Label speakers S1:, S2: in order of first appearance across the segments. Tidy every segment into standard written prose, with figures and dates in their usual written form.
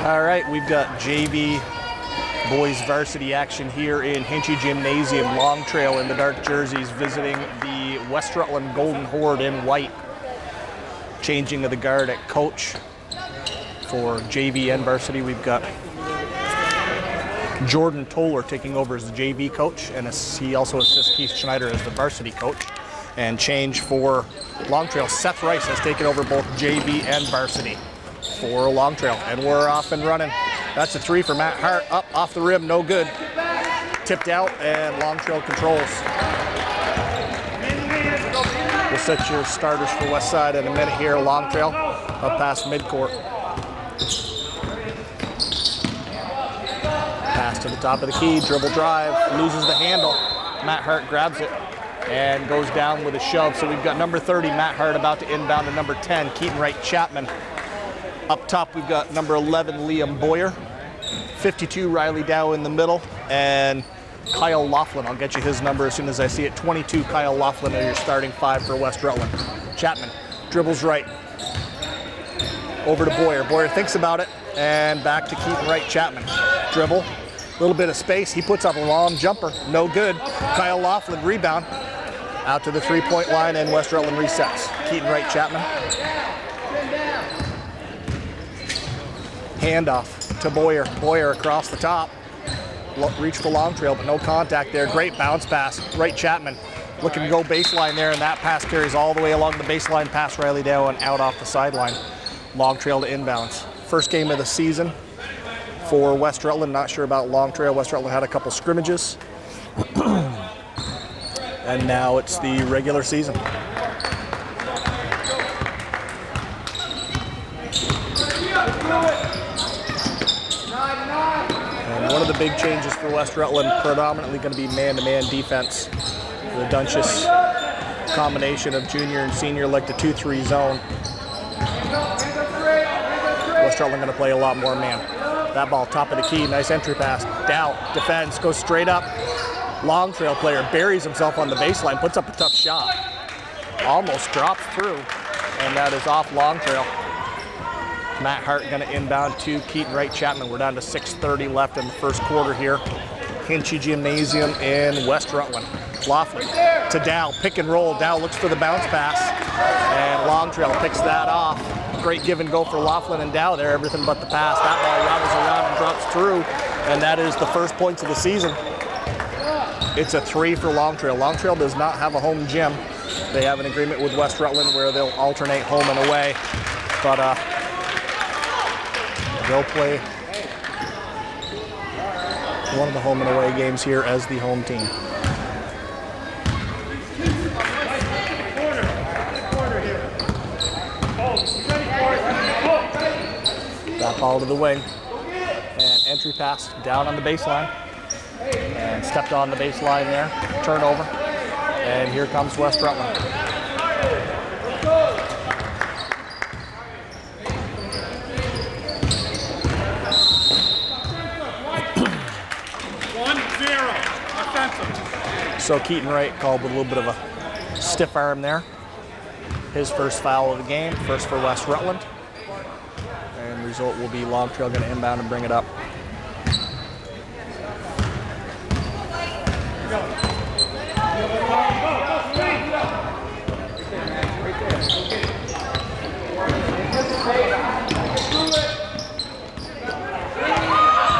S1: All right, we've got JV boys varsity action here in Hinchy Gymnasium. Long Trail in the dark jerseys visiting the West Rutland Golden Horde in white. Changing of the guard at coach for JV and varsity. We've got Jordan Toller taking over as the JV coach, and he also assists Keith Schneider as the varsity coach. And change for Long Trail, Seth Rice has taken over both JV and varsity for Long Trail, and we're off and running. That's a three for Matt Hart, up off the rim, no good. Tipped out, and Long Trail controls. We'll set your starters for West Side in a minute here. Long Trail up past midcourt. Pass to the top of the key, dribble drive, loses the handle. Matt Hart grabs it and goes down with a shove. So we've got number 30, Matt Hart, about to inbound to number 10, Keaton Wright Chapman. Up top, we've got number 11, Liam Boyer. 52, Riley Dow in the middle. And Kyle Laughlin, I'll get you his number as soon as I see it. 22, Kyle Laughlin are your starting five for West Rutland. Chapman dribbles right. Over to Boyer. Boyer thinks about it. And back to Keaton Wright Chapman. Dribble, a little bit of space. He puts up a long jumper. No good. Kyle Laughlin rebound. Out to the three-point line, and West Rutland resets. Keaton Wright Chapman. Handoff to Boyer. Boyer across the top. Reach for Long Trail, but no contact there. Great bounce pass. Wright Chapman looking to go baseline there, and that pass carries all the way along the baseline past Riley Dow and out off the sideline. Long Trail to inbounds. First game of the season for West Rutland. Not sure about Long Trail. West Rutland had a couple scrimmages. And now it's the regular season. And one of the big changes for West Rutland, predominantly going to be man-to-man defense. The Dunches combination of junior and senior like the 2-3 zone. West Rutland going to play a lot more man. That ball, top of the key, nice entry pass. Dow defends, goes straight up. Long Trail player buries himself on the baseline, puts up a tough shot. Almost drops through, and that is off Long Trail. Matt Hart going to inbound to Keaton Wright Chapman. We're down to 6:30 left in the first quarter here. Hinchy Gymnasium in West Rutland. Laughlin to Dow, pick and roll. Dow looks for the bounce pass, and Long Trail picks that off. Great give and go for Laughlin and Dow there, everything but the pass. That ball rattles around and drops through, and that is the first points of the season. It's a three for Long Trail. Long Trail does not have a home gym. They have an agreement with West Rutland where they'll alternate home and away, but they'll play one of the home and away games here as the home team. That ball to the wing, and entry pass down on the baseline, and stepped on the baseline there, turnover, and here comes West Rutland. So Keaton Wright called with a little bit of a stiff arm there. His first foul of the game, first for West Rutland. And the result will be Long Trail going to inbound and bring it up.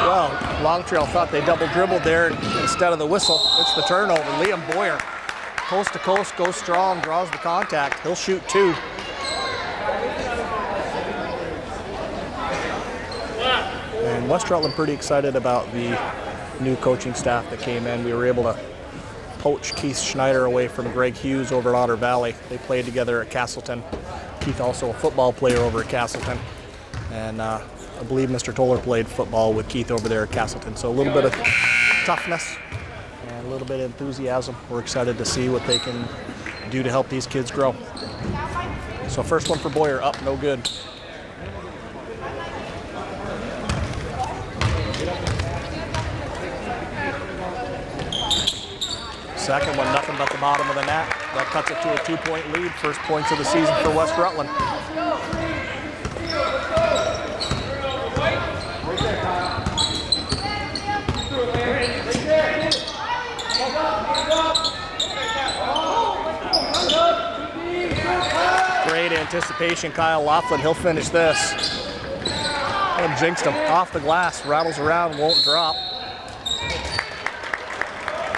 S1: Well, Long Trail thought they double dribbled there instead of the whistle. It's the turnover. Liam Boyer, coast to coast, goes strong, draws the contact. He'll shoot two. And West Rutland pretty excited about the new coaching staff that came in. We were able to poach Keith Schneider away from Greg Hughes over at Otter Valley. They played together at Castleton. Keith also a football player over at Castleton. And I believe Mr. Toller played football with Keith over there at Castleton. So a little bit of toughness and a little bit of enthusiasm. We're excited to see what they can do to help these kids grow. So first one for Boyer, up, no good. Second one, nothing but the bottom of the net. That cuts it to a 2-point lead. First points of the season for West Rutland. anticipation. Kyle Laughlin, he'll finish this. And jinxed him off the glass, rattles around, won't drop.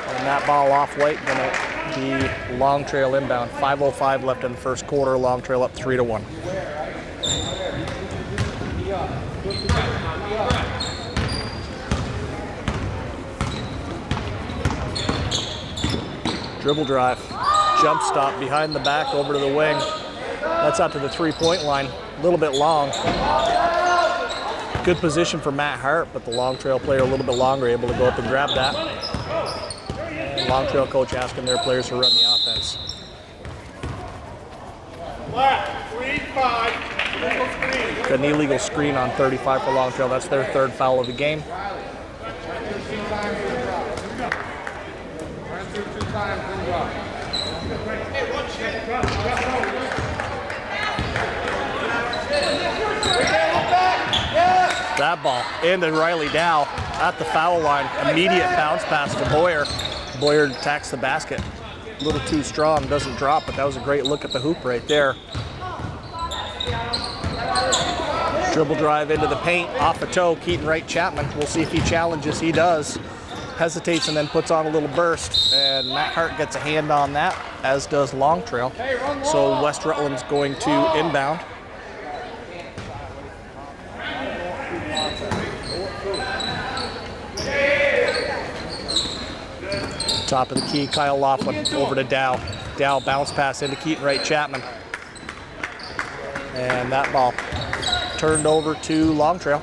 S1: And that ball off white, gonna be Long Trail inbound. 5:05 left in the first quarter. Long Trail up 3-1. Dribble drive, jump stop behind the back over to the wing. That's out to the 3-point line, a little bit long. Good position for Matt Hart, but the Long Trail player a little bit longer, able to go up and grab that. And Long Trail coach asking their players to run the offense. Got an illegal screen on 35 for Long Trail. That's their third foul of the game. That ball into Riley Dow at the foul line. Immediate bounce pass to Boyer. Boyer attacks the basket. A little too strong, doesn't drop, but that was a great look at the hoop right there. Dribble drive into the paint, off a toe, Keaton Wright Chapman. We'll see if he challenges, he does. Hesitates and then puts on a little burst, and Matt Hart gets a hand on that, as does Long Trail. So West Rutland's going to inbound. Top of the key, Kyle Laughlin over to Dow. Dow bounce pass into Keaton Wright Chapman. And that ball turned over to Long Trail.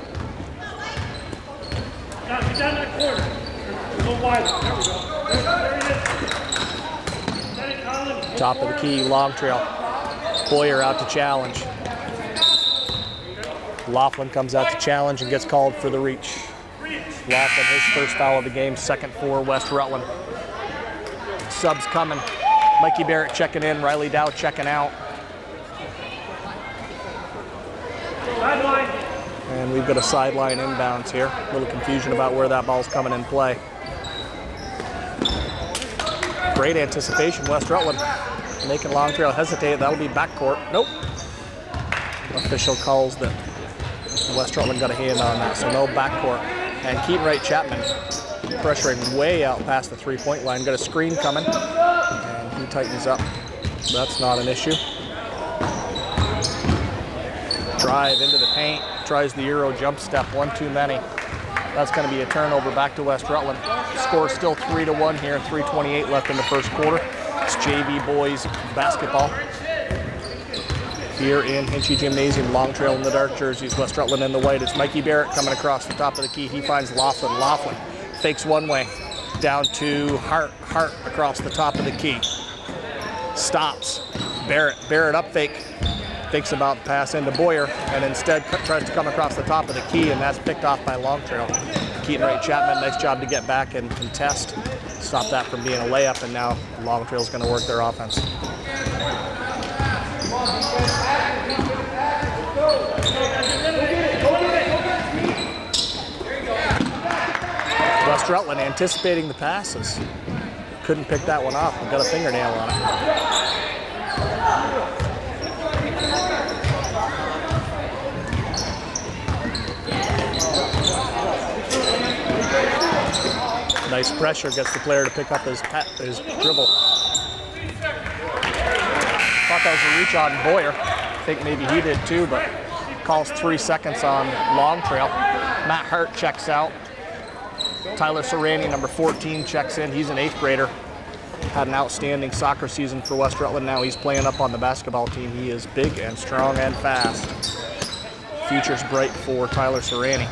S2: Down that corner. A little wider. There we go.
S1: Top of the key, Long Trail. Boyer out to challenge. Laughlin comes out to challenge and gets called for the reach. Laughlin, his first foul of the game, second for West Rutland. Subs coming. Mikey Barrett checking in, Riley Dow checking out. And we've got a sideline inbounds here. A little confusion about where that ball's coming in play. Great anticipation, West Rutland making Long Trail hesitate. That'll be backcourt. Nope. Official calls that West Rutland got a hand on that, so no backcourt. And Keaton Wright Chapman pressuring way out past the 3-point line. Got a screen coming, and he tightens up. That's not an issue. Drive into the paint, tries the Euro jump step, one too many. That's going to be a turnover back to West Rutland. Score still 3-1 here, 3:28 left in the first quarter. It's JV boys basketball here in Hinchy Gymnasium. Long Trail in the dark jerseys, West Rutland in the white. It's Mikey Barrett coming across the top of the key. He finds Laughlin. Laughlin fakes one way, down to Hart. Hart across the top of the key. Stops. Barrett up fake. Thinks about the pass into Boyer, and instead tries to come across the top of the key, and that's picked off by Long Trail. Keaton Wright Chapman, nice job to get back and contest. Stop that from being a layup, and now Long Trail's going to work their offense. West Rutland anticipating the passes. Couldn't pick that one off, but got a fingernail on it. Nice pressure, gets the player to pick up his dribble. Thought that was a reach on Boyer. I think maybe he did too, but calls 3 seconds on Long Trail. Matt Hart checks out. Tyler Serrani, number 14, checks in. He's an 8th grader. Had an outstanding soccer season for West Rutland. Now he's playing up on the basketball team. He is big and strong and fast. Future's bright for Tyler Serrani.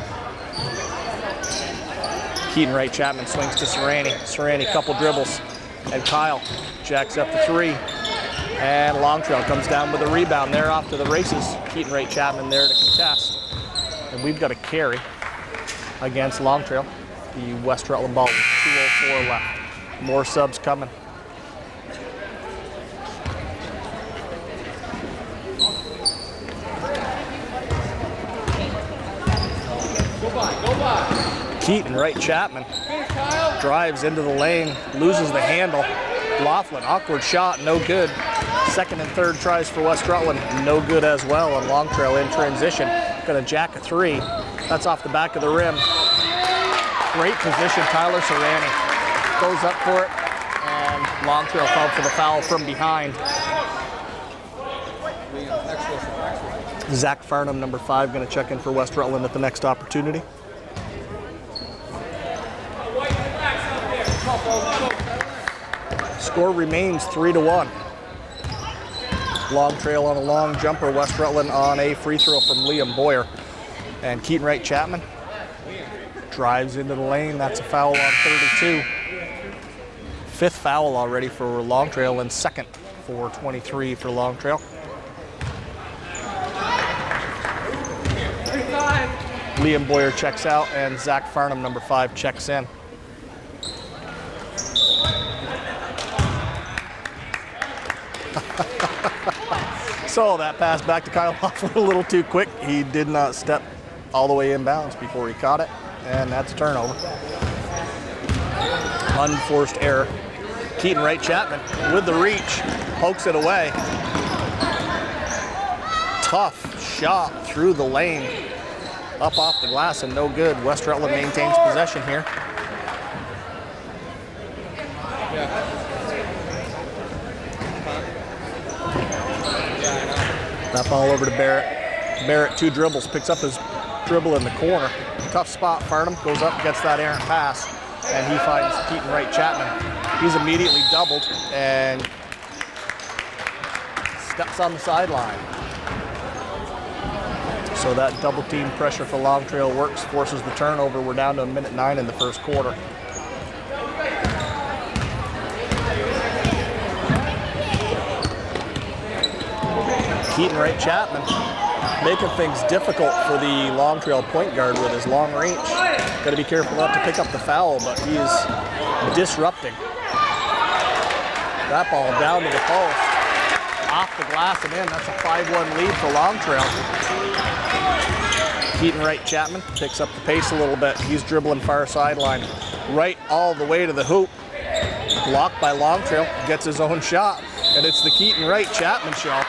S1: Keaton Wright Chapman swings to Serrani. Serrani, couple dribbles. And Kyle jacks up the 3. And Long Trail comes down with a rebound. They're off to the races. Keaton Wright Chapman there to contest. And we've got a carry against Long Trail. The West Rutland ball with 2:04 left. More subs coming. Go by. Keaton Wright Chapman drives into the lane, loses the handle. Laughlin, awkward shot, no good. Second and third tries for West Rutland, no good as well, and Long Trail in transition. Gonna jack a three. That's off the back of the rim. Great position, Tyler Serrani goes up for it, and Long Trail called for the foul from behind. Zach Farnham, number 5, gonna check in for West Rutland at the next opportunity. Score remains 3-1. Long Trail on a long jumper, West Rutland on a free throw from Liam Boyer. And Keaton Wright Chapman drives into the lane. That's a foul on 32. 5th foul already for Long Trail and 2nd for 23 for Long Trail. Liam Boyer checks out and Zach Farnham, number 5, checks in. So that pass back to Kyle Hoffler a little too quick. He did not step all the way inbounds before he caught it, and that's a turnover. Unforced error. Keaton Wright Chapman with the reach, pokes it away. Tough shot through the lane, up off the glass and no good. West Rutland maintains possession here. That ball over to Barrett. Barrett 2 dribbles, picks up his dribble in the corner. Tough spot, Farnham goes up, gets that errant pass, and he finds Keaton Wright Chapman. He's immediately doubled and steps on the sideline. So that double team pressure for Long Trail works, forces the turnover. We're down to 1:09 in the first quarter. Keaton Wright Chapman making things difficult for the Long Trail point guard with his long reach. Got to be careful not to pick up the foul, but he is disrupting. That ball down to the post, off the glass and in. That's a 5-1 lead for Long Trail. Keaton Wright Chapman picks up the pace a little bit. He's dribbling far sideline, right all the way to the hoop. Blocked by Long Trail, gets his own shot, and it's the Keaton Wright Chapman show.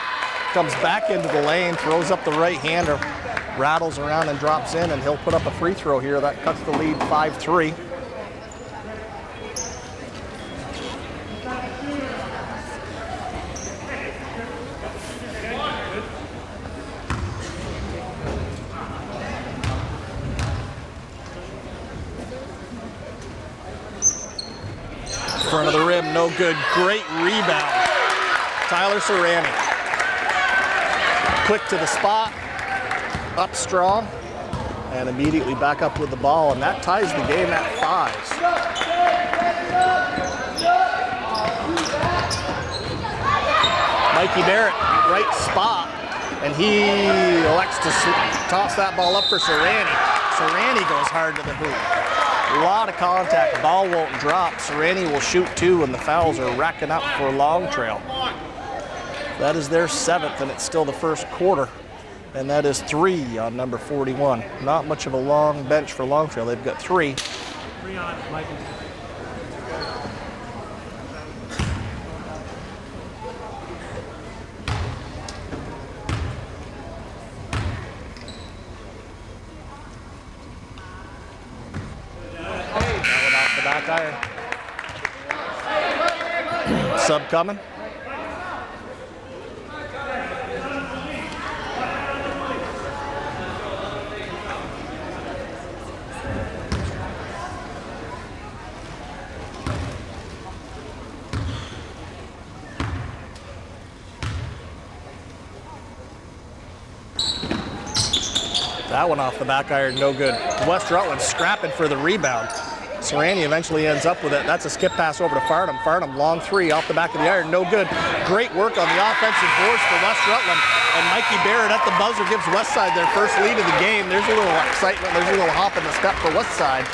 S1: Comes back into the lane, throws up the right hander, rattles around and drops in, and he'll put up a free throw here. That cuts the lead 5-3. Front of the rim, no good. Great rebound. Tyler Serrani. Quick to the spot, up strong, and immediately back up with the ball, and that ties the game at 5. Mikey Barrett, right spot, and he elects to toss that ball up for Serrani. Serrani goes hard to the hoop. A lot of contact, ball won't drop. Serrani will shoot 2, and the fouls are racking up for Long Trail. That is their 7th, and it's still the first quarter. And that is 3 on number 41. Not much of a long bench for Long Trail. They've got 3.
S2: 3 on it, Mikey.
S1: That one off the back iron. Sub coming. That one off the back iron, no good. West Rutland scrapping for the rebound. Serrani eventually ends up with it. That's a skip pass over to Farnham. Farnham, long 3 off the back of the iron, no good. Great work on the offensive boards for West Rutland. And Mikey Barrett at the buzzer gives Westside their first lead of the game. There's a little excitement, there's a little hop in the step for Westside.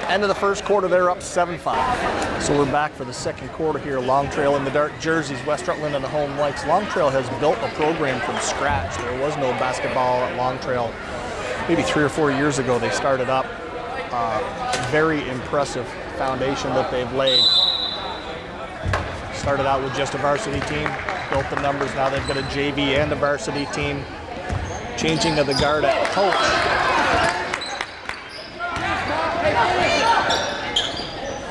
S1: End of the first quarter, they're up 7-5. So we're back for the second quarter here. Long Trail in the dark jerseys, West Rutland in the home whites. Long Trail has built a program from scratch. There was no basketball at Long Trail. Maybe 3 or 4 years ago they started up. Very impressive foundation that they've laid. Started out with just a varsity team, built the numbers. Now they've got a JV and a varsity team. Changing of the guard at coach.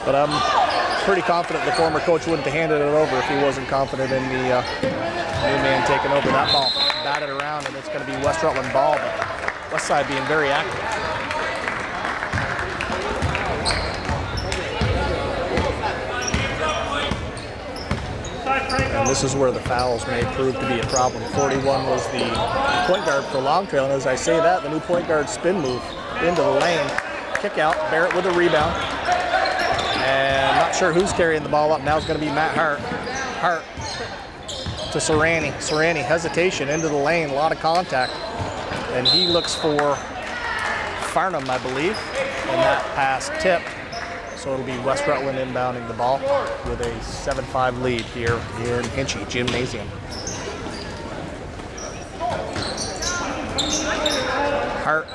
S1: But I'm pretty confident the former coach wouldn't have handed it over if he wasn't confident in the new man taking over. That ball batted around, and it's going to be West Rutland ball, but Westside being very active. And this is where the fouls may prove to be a problem. 41 was the point guard for Long Trail, and as I say that, the new point guard spin move into the lane. Kick out, Barrett with a rebound. And not sure who's carrying the ball up. Now it's going to be Matt Hart. Hart to Serrani. Serrani, hesitation into the lane, a lot of contact. And he looks for Farnham, I believe, and that pass tip. So it'll be West Rutland inbounding the ball with a 7-5 lead here in Hinchy Gymnasium. Hart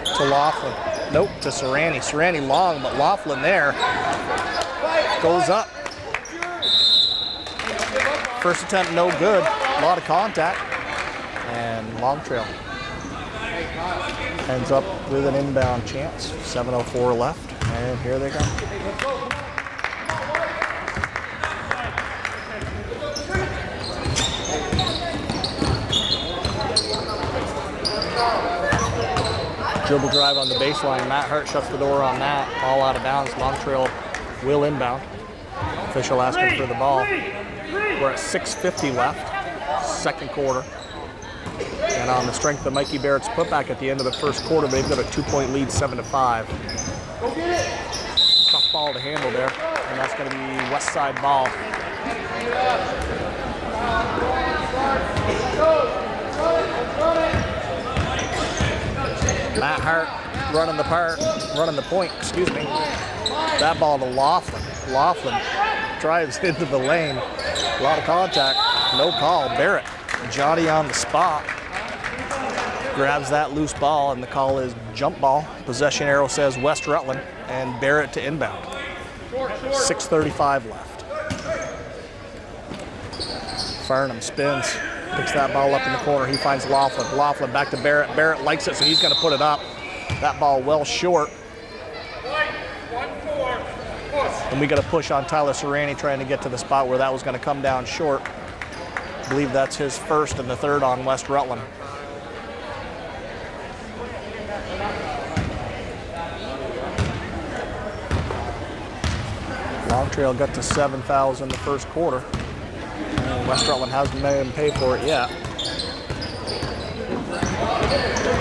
S1: to Laughlin. Nope, to Serrani. Serrani long, but Laughlin there goes up. First attempt no good. A lot of contact. And Long Trail ends up with an inbound chance. 7:04 left. And here they go. Dribble drive on the baseline. Matt Hart shuts the door on that. Ball out of bounds. Long Trail will inbound. Official asking for the ball. We're at 6:50 left. Second quarter. And on the strength of Mikey Barrett's putback at the end of the first quarter, they've got a 2-point lead, 7-5. Tough ball to handle there, and that's going to be West Side ball. Matt Hart running the point, excuse me. That ball to Laughlin. Laughlin drives into the lane. A lot of contact, no call. Barrett, Johnny on the spot. Grabs that loose ball, and the call is jump ball. Possession arrow says West Rutland, and Barrett to inbound. 6:35 left. Farnham spins, picks that ball up in the corner. He finds Laughlin. Laughlin back to Barrett. Barrett likes it, so he's going to put it up. That ball well short. And we got a push on Tyler Serrani trying to get to the spot where that was going to come down short. I believe that's his first and the third on West Rutland. Long Trail got to 7 fouls in the first quarter. And West Rutland hasn't made him pay for it yet.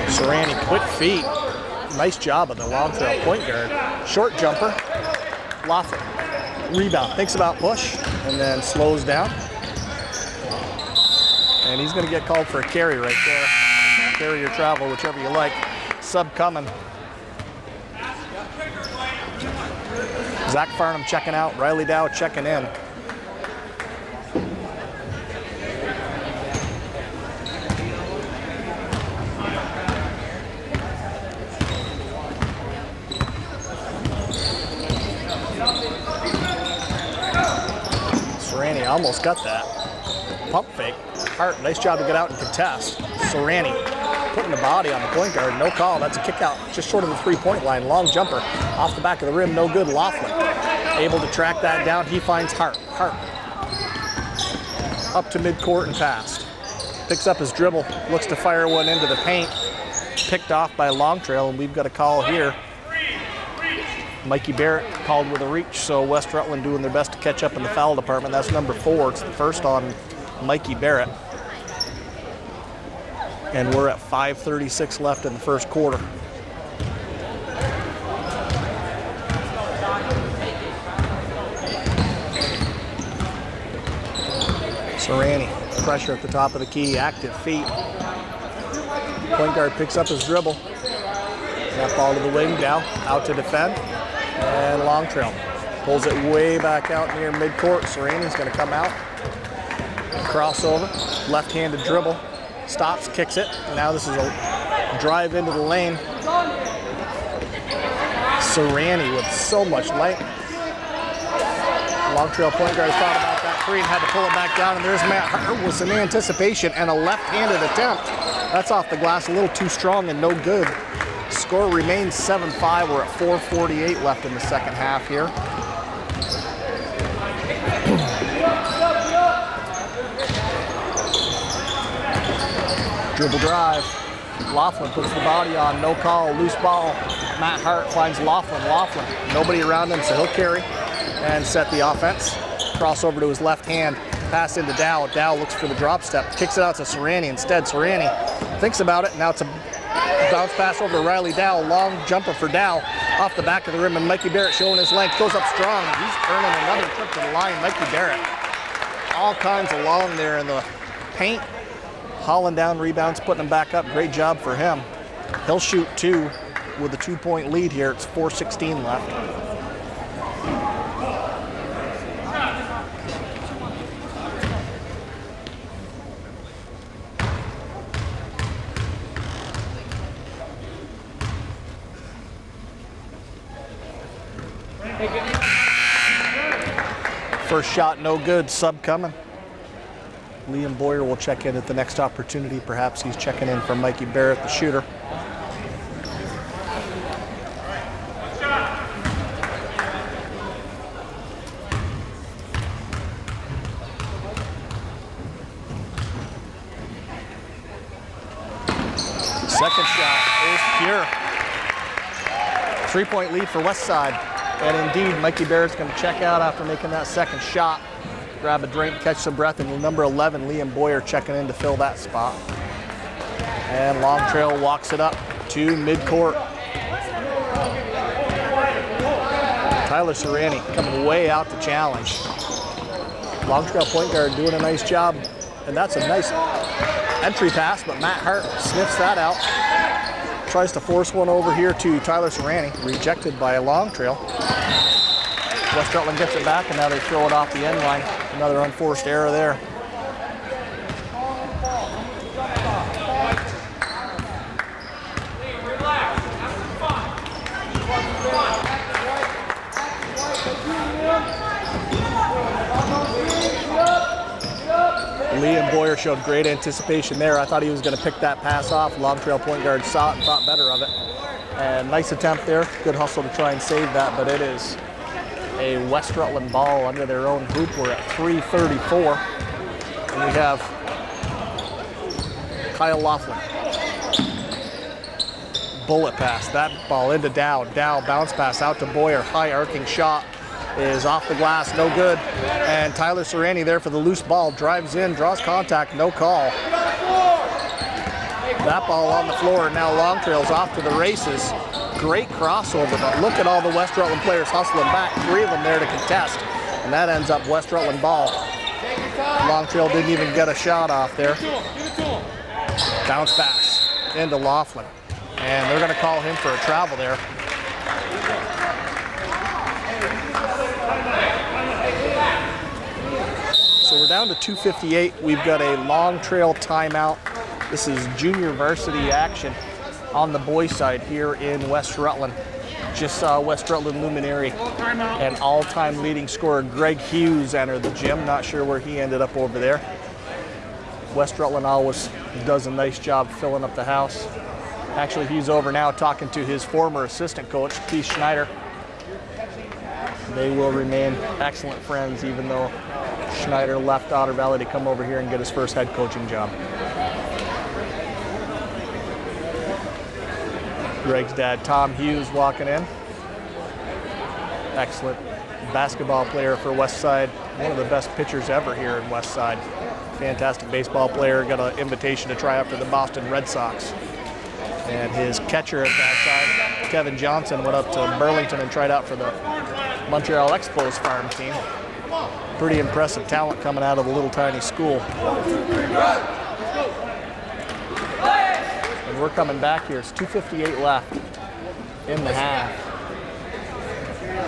S1: Serrani, quick feet. Nice job of the Long Trail point guard. Short jumper. Laughlin. Rebound. Thinks about push and then slows down. And he's going to get called for a carry right there. Carry or travel, whichever you like. Sub coming. Zach Farnham checking out, Riley Dow checking in. Serrani almost got that. Pump fake. Hart, nice job to get out and contest. Serrani putting the body on the point guard, no call. That's a kick out just short of the 3-point line. Long jumper off the back of the rim, no good. Laughlin able to track that down. He finds Hart. Hart up to midcourt and past. Picks up his dribble, looks to fire one into the paint. Picked off by Long Trail, and we've got a call here. Mikey Barrett called with a reach, so West Rutland doing their best to catch up in the foul department. That's number 4. It's the first on Mikey Barrett. And we're at 5:36 left in the first quarter. Serrani, pressure at the top of the key, active feet. Point guard picks up his dribble. That ball to the wing, Dow out to defend. And Long Trail pulls it way back out near midcourt. Serrani's going to come out. Crossover, left-handed dribble. Stops, kicks it. Now this is a drive into the lane. Serrani with so much length. Long Trail point guard thought about that three and had to pull it back down, and there's Matt Hart with some anticipation and a left-handed attempt. That's off the glass, a little too strong and no good. Score remains 7-5. We're at 4:48 left in the second half here. Dribble drive. Laughlin puts the body on, no call, loose ball. Matt Hart finds Laughlin. Nobody around him, so he'll carry and set the offense. Crossover to his left hand, pass into Dow. Dow looks for the drop step, kicks it out to Serrani instead. Serrani thinks about it, now it's a bounce pass over to Riley Dow. Long jumper for Dow off the back of the rim, and Mikey Barrett showing his length, goes up strong. He's earning another trip to the line. Mikey Barrett, all kinds of long there in the paint. Hauling down rebounds, putting them back up. Great job for him. He'll shoot two with a 2-point lead here. It's 4:16 left. First shot, no good. Sub coming. Liam Boyer will check in at the next opportunity. Perhaps he's checking in for Mikey Barrett, the shooter. Second shot is pure. 3-point lead for Westside. And indeed, Mikey Barrett's going to check out after making that second shot. Grab a drink, catch some breath, and number 11, Liam Boyer, checking in to fill that spot. And Long Trail walks it up to midcourt. Tyler Serrani coming way out to challenge. Long Trail point guard doing a nice job, and that's a nice entry pass, but Matt Hart sniffs that out. Tries to force one over here to Tyler Serrani, rejected by a Long Trail. West Rutland gets it back, and now they throw it off the end line. Another unforced error there. Liam Boyer showed great anticipation there. I thought he was going to pick that pass off. Long Trail point guard saw it and thought better of it. And nice attempt there. Good hustle to try and save that, but it is a West Rutland ball under their own hoop. We're at 3:34. And we have Kyle Laughlin. Bullet pass. That ball into Dow. Dow bounce pass out to Boyer. High arcing shot is off the glass. No good. And Tyler Serrani there for the loose ball. Drives in, draws contact. No call. That ball on the floor. Now Long Trail's off to the races. Great crossover, but look at all the West Rutland players hustling back. 3 of them there to contest, and that ends up West Rutland ball. Long Trail didn't even get a shot off there. Bounce pass into Laughlin, and they're going to call him for a travel there. So we're down to 2:58. We've got a Long Trail timeout. This is junior varsity action on the boys' side here in West Rutland. Just saw West Rutland luminary and all-time leading scorer Greg Hughes enter the gym. Not sure where he ended up over there. West Rutland always does a nice job filling up the house. Actually, he's over now talking to his former assistant coach, Keith Schneider. They will remain excellent friends, even though Schneider left Otter Valley to come over here and get his first head coaching job. Greg's dad, Tom Hughes, walking in. Excellent basketball player for Westside. One of the best pitchers ever here in Westside. Fantastic baseball player. Got an invitation to try out for the Boston Red Sox. And his catcher at that time, Kevin Johnson, went up to Burlington and tried out for the Montreal Expos farm team. Pretty impressive talent coming out of a little tiny school. And we're coming back here. It's 2:58 left in the half.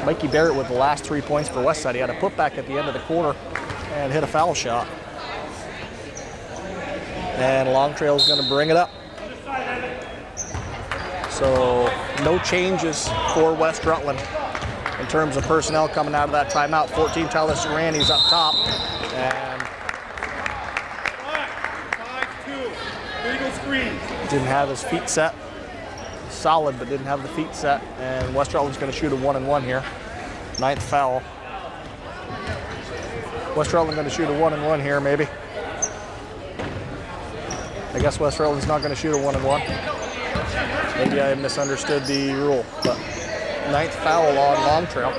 S1: Mikey Barrett with the last 3 points for Westside. He had a putback at the end of the quarter and hit a foul shot. And Long Trail's going to bring it up. So no changes for West Rutland. in terms of personnel coming out of that timeout. 14, Tyler Serrani's up top. And
S2: 5-2. Legal screen.
S1: didn't have his feet set. Solid, but didn't have the feet set. And West Rutland's going to shoot a 1-and-1 here. 9th foul. West Rutland going to shoot a 1-and-1 here, maybe. I guess West Rutland's not going to shoot a 1-and-1. Maybe I misunderstood the rule, but 9th foul on Long Trail.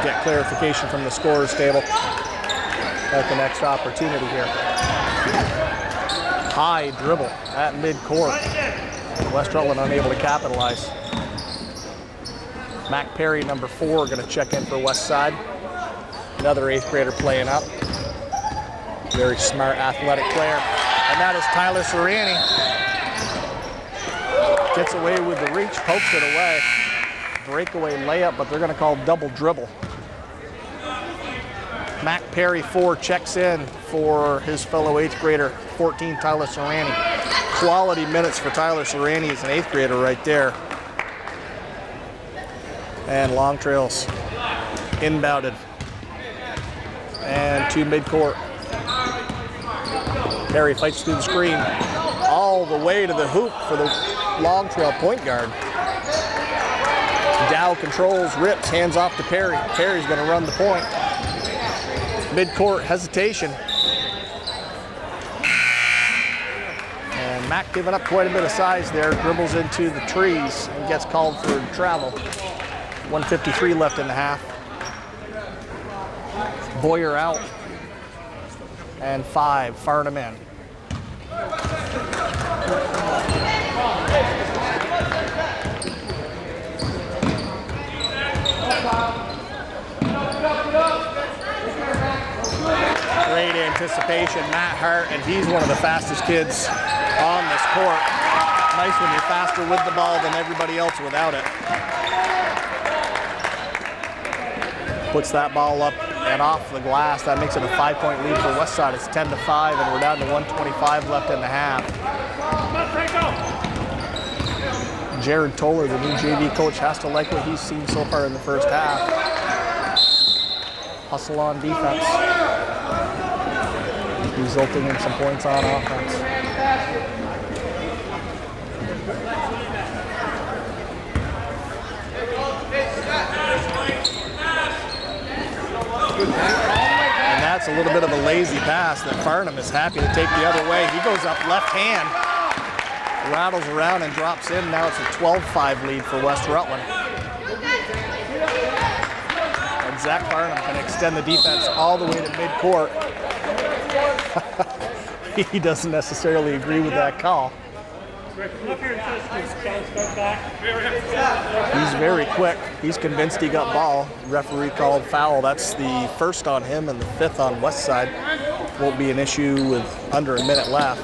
S1: Get clarification from the scorer's table at the next opportunity here. High dribble at midcourt. West Rutland unable to capitalize. Mac Perry, number 4, going to check in for West Side. Another 8th grader playing up. Very smart, athletic player. And that is Tyler Serrani. Gets away with the reach, pokes it away. Breakaway layup, but they're going to call double dribble. Mac Perry, 4, checks in for his fellow 8th grader, 14, Tyler Serrani. Quality minutes for Tyler Serrani as an 8th grader right there. And Long Trail's inbounded. And to midcourt. Perry fights through the screen all the way to the hoop for the Long Trail point guard. Dow controls, rips, hands off to Perry. Perry's going to run the point. Midcourt hesitation. And Mac giving up quite a bit of size there, dribbles into the trees and gets called for travel. 1:53 left in the half. Boyer out. And 5, Farnham in. Great anticipation, Matt Hart, and he's one of the fastest kids on this court. Nice when you're faster with the ball than everybody else without it. Puts that ball up and off the glass. That makes it a 5-point lead for Westside. It's 10-5, and we're down to 1:25 left in the half. Jared Toller, the new JV coach, has to like what he's seen so far in the first half. Hustle on defense, resulting in some points on offense. And that's a little bit of a lazy pass that Farnham is happy to take the other way. He goes up left hand, rattles around and drops in. Now it's a 12-5 lead for West Rutland. And Zach Farnham can extend the defense all the way to midcourt. He doesn't necessarily agree with that call. He's very quick. He's convinced he got ball. Referee called foul. That's the first on him and the 5th on West Side. Won't be an issue with under a minute left.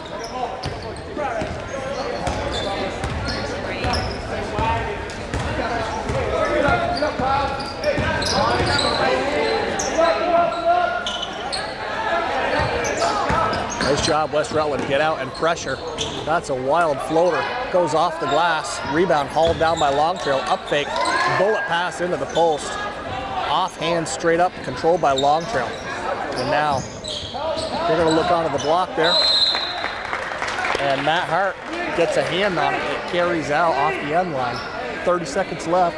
S1: Nice job, West Rutland. Get out and pressure. That's a wild floater. Goes off the glass. Rebound hauled down by Long Trail. Up fake. Bullet pass into the post. Offhand straight up. Controlled by Long Trail. And now they're going to look onto the block there. And Matt Hart gets a hand on it. It carries out off the end line. 30 seconds left.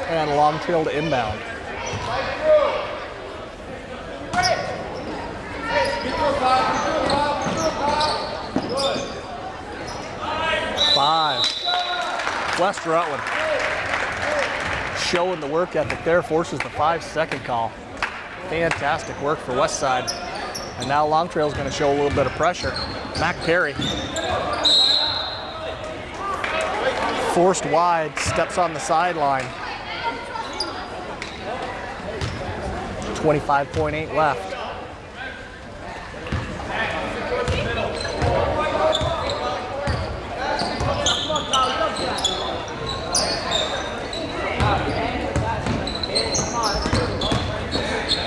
S1: And Long Trail to inbound. West Rutland showing the work ethic there, forces the 5-second call. Fantastic work for West Side. And now Long Trail is going to show a little bit of pressure. Mac Perry forced wide, steps on the sideline. 25.8 left.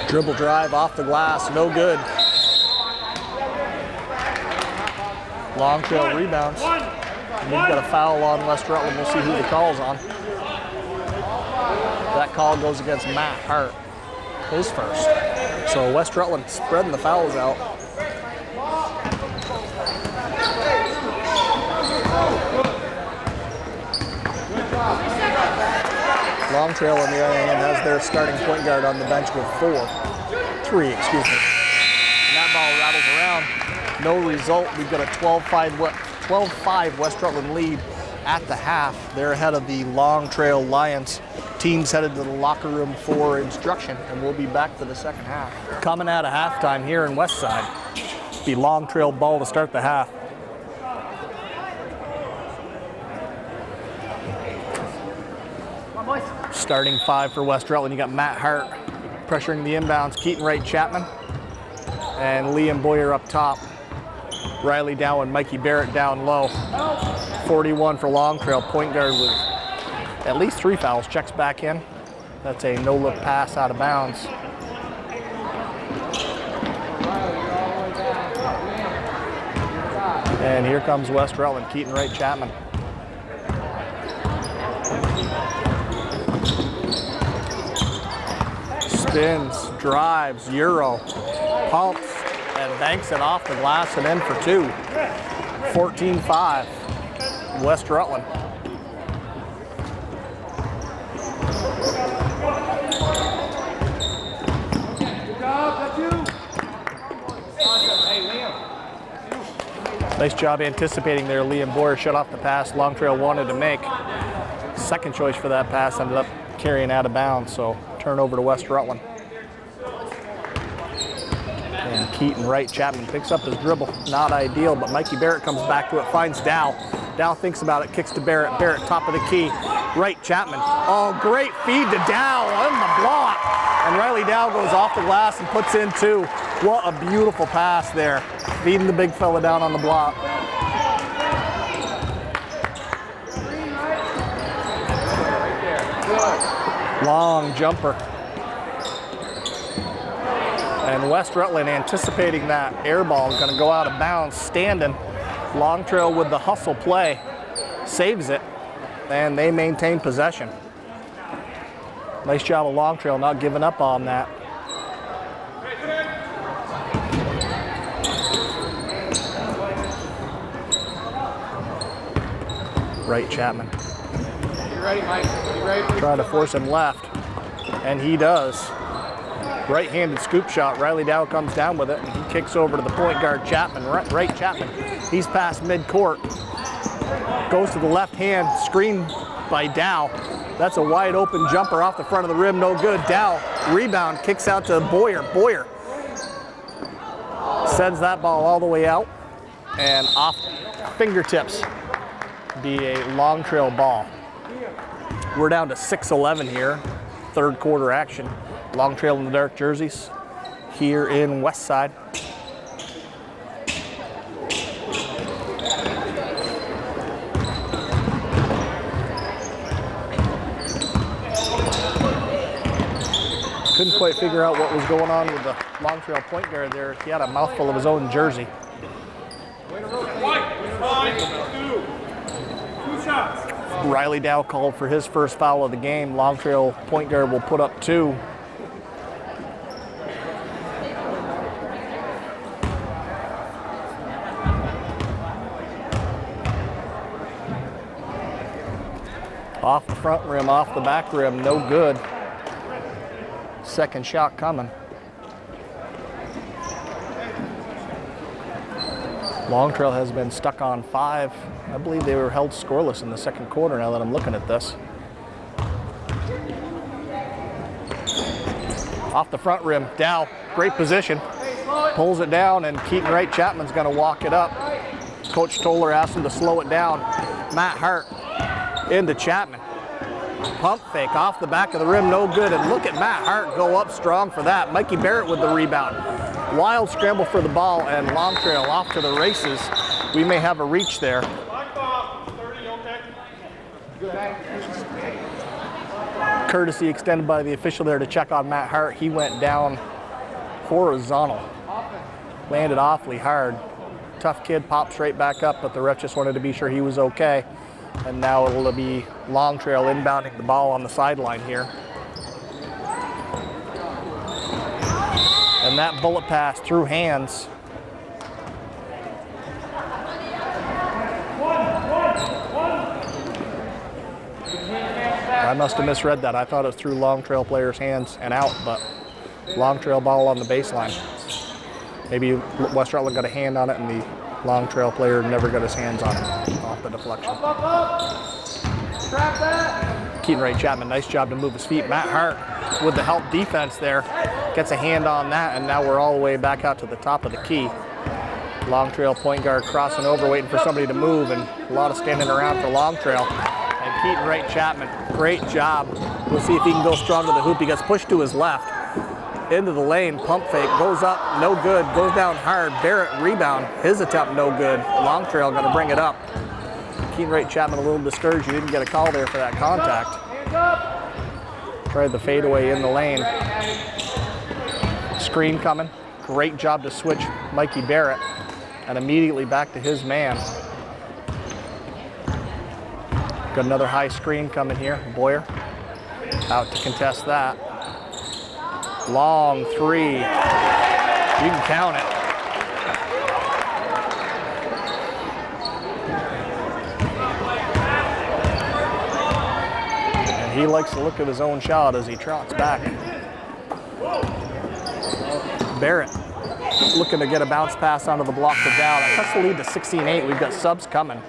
S1: Dribble drive off the glass, no good. Long Trail rebounds. We've got a foul on West Rutland. We'll see who the call's on. That call goes against Matt Hart, his first. So West Rutland spreading the fouls out. Long Trail on the other hand has their starting point guard on the bench with three, excuse me. And that ball rattles around. No result. We've got a 12-5 West Rutland lead at the half. They're ahead of the Long Trail Lions. Teams headed to the locker room for instruction, and we'll be back for the second half. Coming out of halftime here in Westside. Be Long Trail ball to start the half. Starting five for West Rutland, you got Matt Hart pressuring the inbounds, Keaton Wright Chapman, and Liam Boyer up top. Riley Dow and Mikey Barrett down low. 41 for Long Trail, point guard with at least 3 fouls, checks back in. That's a no-look pass out of bounds. And here comes West Rutland, Keaton Wright Chapman. Spins, drives, Euro, pumps, and banks it off the glass and in for 2. 14-5, West Rutland. Nice job anticipating there. Liam Boyer shut off the pass Long Trail wanted to make. Second choice for that pass ended up carrying out of bounds, so turnover to West Rutland. And Keaton Wright Chapman picks up his dribble. Not ideal, but Mikey Barrett comes back to it, finds Dow. Dow thinks about it, kicks to Barrett. Barrett top of the key. Wright Chapman. Oh, great feed to Dow on the block. And Riley Dow goes off the glass and puts in 2. What a beautiful pass there. Feeding the big fella down on the block. Long jumper. And West Rutland anticipating that air ball is going to go out of bounds, standing. Long Trail with the hustle play, saves it, and they maintain possession. Nice job of Long Trail not giving up on that. Wright Chapman.
S2: You ready, Mike? You ready?
S1: Trying to force him left, and he does. Right-handed scoop shot. Riley Dow comes down with it, and he kicks over to the point guard Chapman, Wright Chapman. He's past midcourt. Goes to the left hand, screen by Dow. That's a wide open jumper off the front of the rim, no good. Dow, rebound, kicks out to Boyer. Boyer sends that ball all the way out, and off fingertips. Be a Long Trail ball. We're down to 6:11 here, third quarter action. Long Trail in the dark jerseys here in Westside. Couldn't quite figure out what was going on with the Long Trail point guard there. He had a mouthful of his own jersey. Riley Dow called for his first foul of the game. Long Trail point guard will put up 2. Off the front rim, off the back rim, no good. Second shot coming. Long Trail has been stuck on 5. I believe they were held scoreless in the second quarter now that I'm looking at this. Off the front rim, Dow, great position. Pulls it down, and Keaton Wright Chapman's gonna walk it up. Coach Toller asked him to slow it down. Matt Hart into Chapman. Pump fake off the back of the rim, no good. And look at Matt Hart go up strong for that. Mikey Barrett with the rebound. Wild scramble for the ball, and Long Trail off to the races. We may have a reach there. Courtesy extended by the official there to check on Matt Hart. He went down horizontal. Landed awfully hard. tough kid, pops right back up, but the ref just wanted to be sure he was okay. And now it'll be Long Trail inbounding the ball on the sideline here. And that bullet pass through hands. I must have misread that. I thought it was through Long Trail player's hands and out, but Long Trail ball on the baseline. Maybe West Rutland got a hand on it and the Long Trail player never got his hands on it off the deflection. Keaton Wright Chapman, nice job to move his feet. Matt Hart with the help defense there gets a hand on that, and now we're all the way back out to the top of the key. Long Trail point guard crossing over, waiting for somebody to move, and a lot of standing around for Long Trail. And Keaton Wright Chapman, great job. We'll see if he can go strong to the hoop. He gets pushed to his left. Into the lane, pump fake, goes up, no good, goes down hard. Barrett rebound, his attempt no good. Long Trail gonna bring it up. Keaton Wright Chapman a little discouraged, he didn't get a call there for that contact. Tried the fadeaway in the lane. Screen coming, great job to switch Mikey Barrett, and immediately back to his man. Got another high screen coming here, Boyer out to contest that. Long three, you can count it. And he likes to look at his own shot as he trots back. Barrett looking to get a bounce pass onto the block to Dow. That cuts the lead to 16-8. We've got subs coming.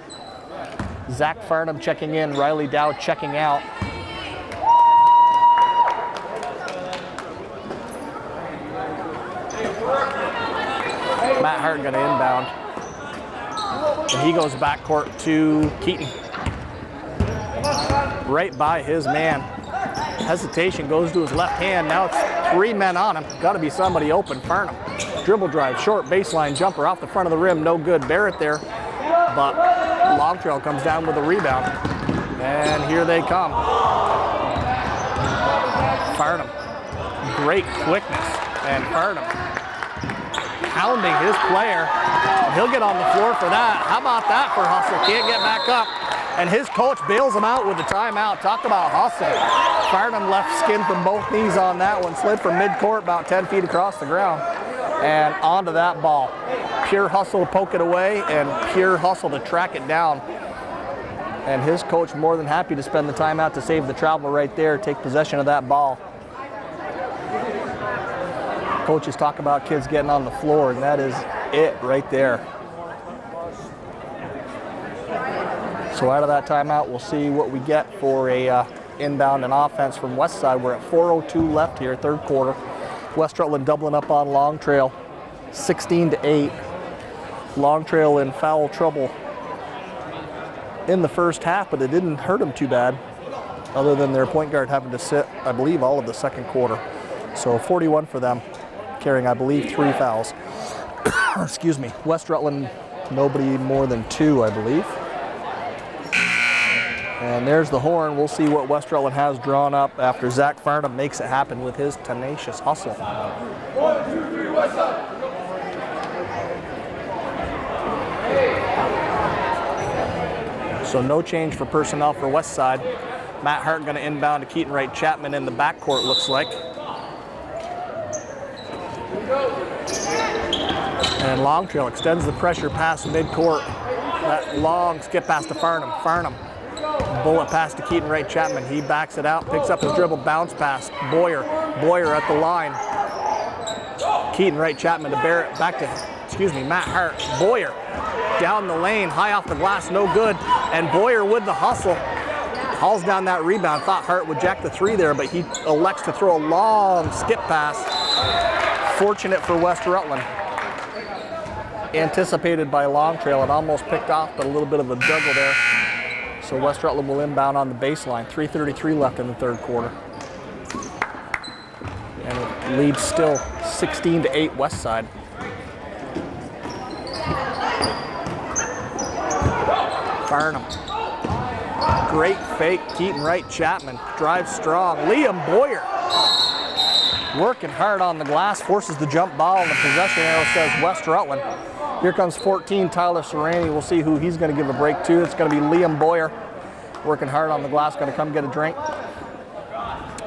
S1: Zach Farnham checking in, Riley Dow checking out. Matt Hart gonna inbound. And he goes backcourt to Keaton. Right by his man. Hesitation, goes to his left hand. Now it's 3 men on him. Gotta be somebody open. Farnham. Dribble drive, short baseline jumper off the front of the rim. No good. Barrett there. But Long Trail comes down with a rebound. And here they come. Farnham. Great quickness. And Farnham pounding his player. He'll get on the floor for that. How about that for hustle? Can't get back up. And his coach bails him out with the timeout. Talk about hustle. Farnham left skin from both knees on that one. Slid from midcourt about 10 feet across the ground. And onto that ball. Pure hustle to poke it away and pure hustle to track it down. And his coach more than happy to spend the timeout to save the travel right there, take possession of that ball. Coaches talk about kids getting on the floor, and that is it right there. So out of that timeout, we'll see what we get for a inbound and offense from West Side. We're at 4:02 left here, third quarter. West Rutland doubling up on Long Trail, 16-8. Long Trail in foul trouble in the first half, but it didn't hurt them too bad, other than their point guard having to sit, I believe, all of the second quarter. So 41 for them, carrying, I believe, 3 fouls. Excuse me. West Rutland, nobody more than 2, I believe. And there's the horn. We'll see what West Rutland has drawn up after Zach Farnham makes it happen with his tenacious hustle.
S2: 1, 2, 3, West Side.
S1: So no change for personnel for West Side. Matt Hart going to inbound to Keaton Wright Chapman in the backcourt, looks like. And Long Trail extends the pressure past midcourt. That long skip pass to Farnham. Farnham. Bullet pass to Keaton Wright Chapman. He backs it out, picks up his dribble, bounce pass. Boyer. Boyer at the line. Keaton Wright Chapman to Barrett. Back to, Matt Hart. Boyer down the lane, high off the glass, no good. And Boyer with the hustle. Hauls down that rebound. Thought Hart would jack the 3 there, but he elects to throw a long skip pass. Fortunate for West Rutland. Anticipated by Long Trail. It almost picked off, but a little bit of a juggle there. So West Rutland will inbound on the baseline. 3:33 left in the third quarter. And it leads still 16-8 West Side. Farnham. Great fake, Keaton Wright Chapman. Drives strong. Liam Boyer. Working hard on the glass, forces the jump ball, and the possession arrow says West Rutland. Here comes 14, Tyler Serrani. We'll see who he's going to give a break to. It's going to be Liam Boyer, working hard on the glass, going to come get a drink.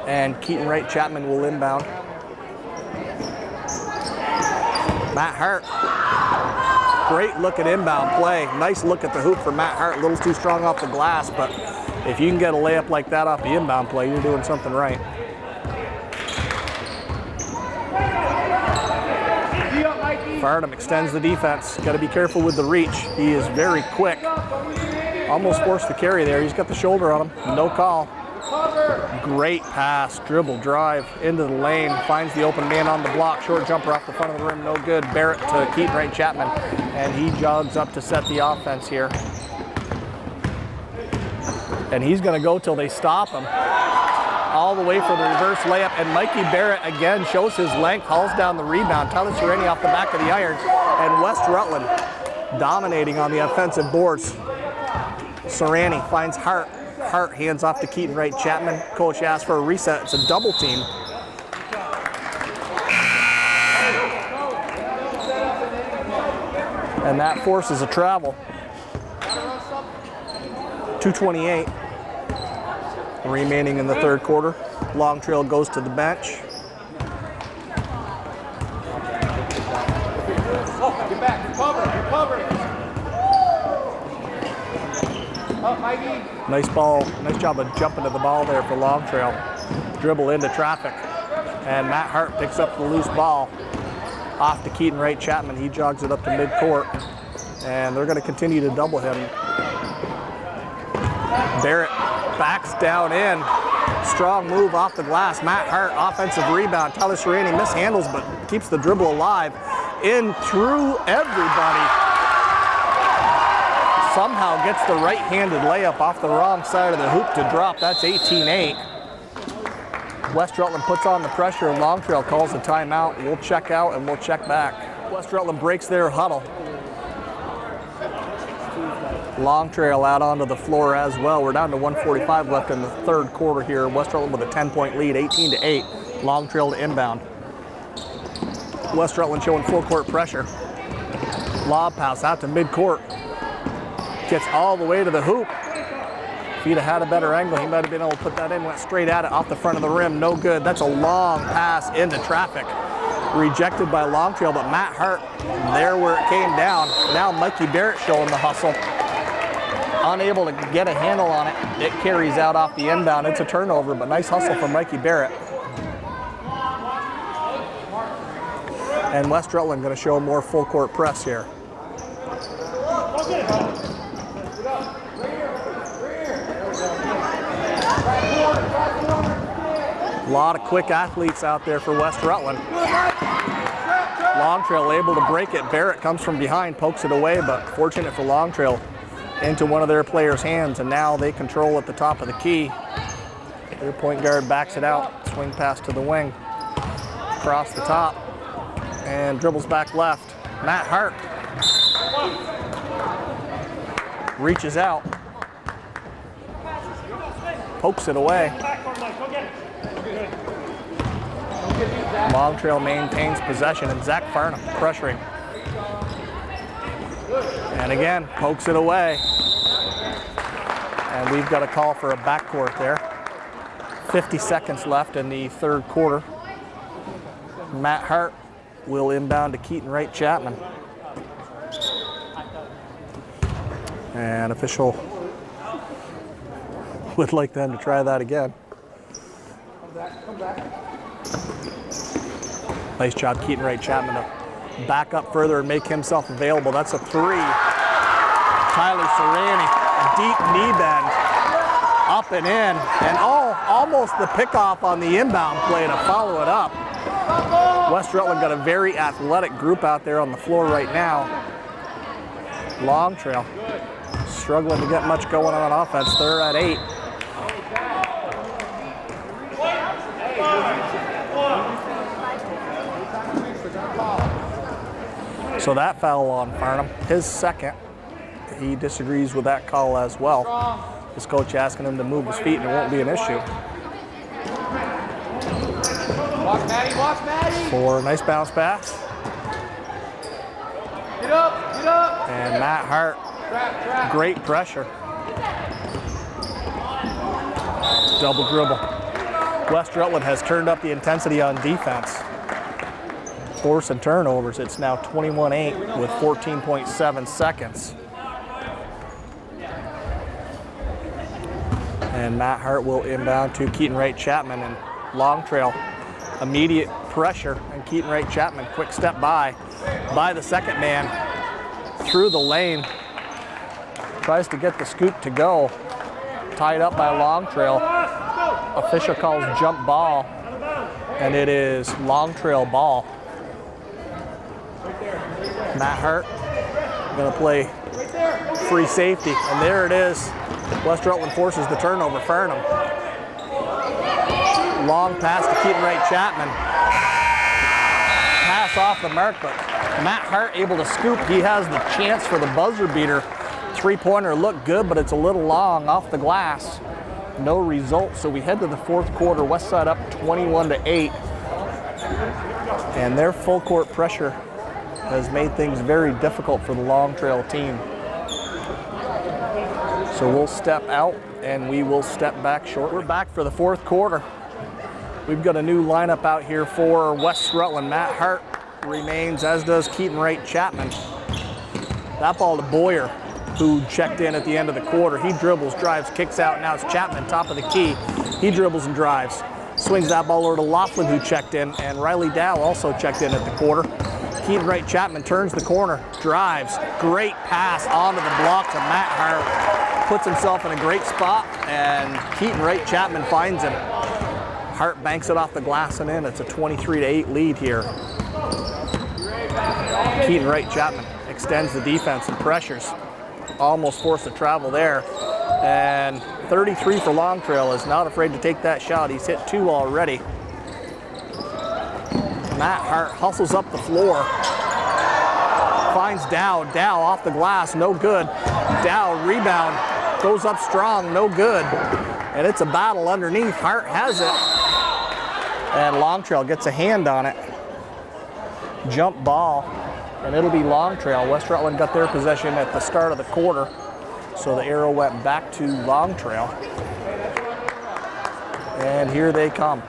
S1: And Keaton Wright Chapman will inbound. Matt Hart. Great look at inbound play. Nice look at the hoop for Matt Hart. A little too strong off the glass, but if you can get a layup like that off the inbound play, you're doing something right. Farnham extends the defense. Got to be careful with the reach. He is very quick. Almost forced the carry there. He's got the shoulder on him. No call. Great pass, dribble, drive into the lane. Finds the open man on the block. Short jumper off the front of the rim. No good. Barrett to Keaton Wright Chapman. And he jogs up to set the offense here. And he's going to go till they stop him. All the way for the reverse layup, and Mikey Barrett again shows his length, hauls down the rebound. Tyler Serrani off the back of the iron, and West Rutland dominating on the offensive boards. Serrani finds Hart. Hart hands off to Keaton Wright Chapman. Coach asks for a reset. It's a double team. And that forces a travel. 2:28 remaining in the third quarter. Long Trail goes to the bench.
S2: Get back, recover. Up, Mikey.
S1: Nice ball, nice job of jumping to the ball there for Long Trail. Dribble into traffic. And Matt Hart picks up the loose ball off to Keaton Wright Chapman. He jogs it up to midcourt. And they're going to continue to double him. Barrett backs down in. Strong move off the glass. Matt Hart, offensive rebound. Tyler Serrani mishandles but keeps the dribble alive. In through everybody. Somehow gets the right-handed layup off the wrong side of the hoop to drop. That's 18-8. West Rutland puts on the pressure and Long Trail calls a timeout. We'll check out and we'll check back. West Rutland breaks their huddle. Long Trail out onto the floor as well. We're down to 1:45 left in the third quarter here. West Rutland with a 10-point lead, 18-8. Long Trail to inbound. West Rutland showing full court pressure. Lob pass out to midcourt. Gets all the way to the hoop. If he'd have had a better angle, he might have been able to put that in. Went straight at it off the front of the rim. No good. That's a long pass into traffic. Rejected by Long Trail, but Matt Hart there where it came down. Now Mikey Barrett showing the hustle. Unable to get a handle on it. It carries out off the inbound. It's a turnover, but nice hustle from Mikey Barrett. And West Rutland going to show more full court press here. A lot of quick athletes out there for West Rutland. Long Trail able to break it. Barrett comes from behind, pokes it away, but fortunate for Long Trail into one of their players' hands, and now they control at the top of the key. Their point guard backs it out, swing pass to the wing, across the top, and dribbles back left. Matt Hart reaches out, pokes it away. Long Trail maintains possession, and Zach Farnham pressuring. And again, pokes it away. And we've got a call for a backcourt there. 50 seconds left in the third quarter. Matt Hart will inbound to Keaton Wright Chapman. And official would like them to try that again.
S2: Come back.
S1: Nice job, Keaton Wright Chapman, to back up further and make himself available. That's a three. Tyler Serrani, a deep knee bend, up and in, and almost the pickoff on the inbound play to follow it up. West Rutland got a very athletic group out there on the floor right now. Long Trail struggling to get much going on offense. They're at 8. So that foul on Farnham, his second. He disagrees with that call as well. His coach asking him to move his feet and it won't be an issue.
S2: Watch Maddie.
S1: For a nice bounce pass.
S2: Get
S1: And Matt Hart, great pressure. Double dribble. West Rutland has turned up the intensity on defense. Force and turnovers, it's now 21-8 with 14.7 seconds. And Matt Hart will inbound to Keaton Wright Chapman, and Long Trail, immediate pressure, and Keaton Wright Chapman, quick step by the second man, through the lane, tries to get the scoop to go, tied up by Long Trail. Official calls jump ball, and it is Long Trail ball. Matt Hart gonna play free safety, and there it is. West Rutland forces the turnover. Farnham. Long pass to Keaton Wright Chapman. Pass off the mark, but Matt Hart able to scoop. He has the chance for the buzzer beater. Three-pointer looked good, but it's a little long off the glass. No result, so we head to the fourth quarter. Westside up 21-8. And their full court pressure has made things very difficult for the Long Trail team. So we'll step out and we will step back short. We're back for the fourth quarter. We've got a new lineup out here for West Rutland. Matt Hart remains, as does Keaton Wright Chapman. That ball to Boyer, who checked in at the end of the quarter. He dribbles, drives, kicks out. Now it's Chapman, top of the key. He dribbles and drives. Swings that ball over to Laughlin, who checked in, and Riley Dow also checked in at the quarter. Keaton Wright Chapman turns the corner, drives, great pass onto the block to Matt Hart. Puts himself in a great spot, and Keaton Wright Chapman finds him. Hart banks it off the glass and in. It's a 23-8 lead here. Keaton Wright Chapman extends the defense and pressures. Almost forced to travel there. And 33 for Long Trail, is not afraid to take that shot. He's hit 2 already. Matt Hart hustles up the floor. Finds Dow. Dow off the glass, no good. Dow rebound, goes up strong, no good. And it's a battle underneath. Hart has it. And Long Trail gets a hand on it. Jump ball, and it'll be Long Trail. West Rutland got their possession at the start of the quarter, so the arrow went back to Long Trail. And here they come.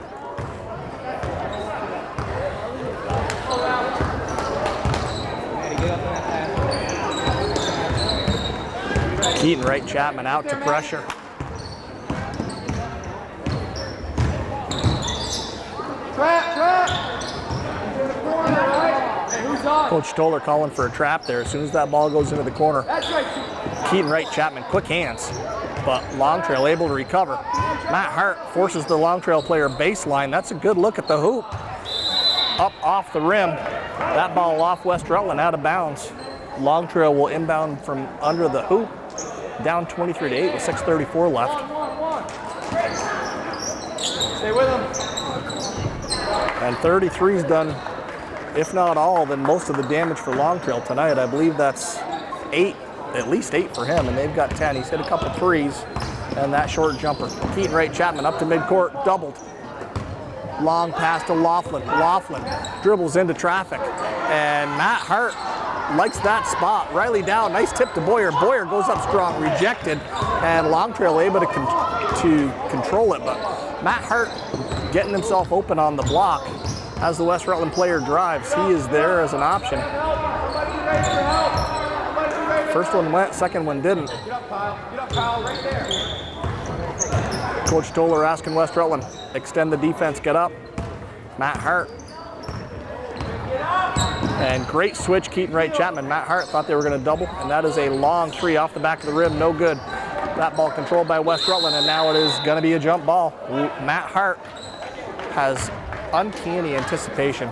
S1: Keaton Wright Chapman out to pressure. Coach Stoller calling for a trap there as soon as that ball goes into the corner. Keaton Wright Chapman, quick hands, but Long Trail able to recover. Matt Hart forces the Long Trail player baseline. That's a good look at the hoop. Up off the rim. That ball off West Rutland, out of bounds. Long Trail will inbound from under the hoop. Down 23-8 with 6:34 left.
S2: Stay with him.
S1: And 33's done, if not all, then most of the damage for Long Trail tonight. I believe that's 8, at least 8 for him, and they've got 10. He's hit a couple threes, and that short jumper. Keaton Wright Chapman up to midcourt, doubled. Long pass to Laughlin. Laughlin dribbles into traffic, and Matt Hart likes that spot. Riley Dow, nice tip to Boyer. Boyer goes up strong, rejected, and Long Trail able to control it, but Matt Hart getting himself open on the block as the West Rutland player drives. He is there as an option. First one went, second one didn't.
S2: Get up, Kyle. Get up, Kyle, right there.
S1: Coach Stoller asking West Rutland, extend the defense, get up. Matt Hart. And great switch, Keaton Wright Chapman. Matt Hart thought they were going to double, and that is a long three off the back of the rim, no good. That ball controlled by West Rutland, and now it is going to be a jump ball. Matt Hart has uncanny anticipation.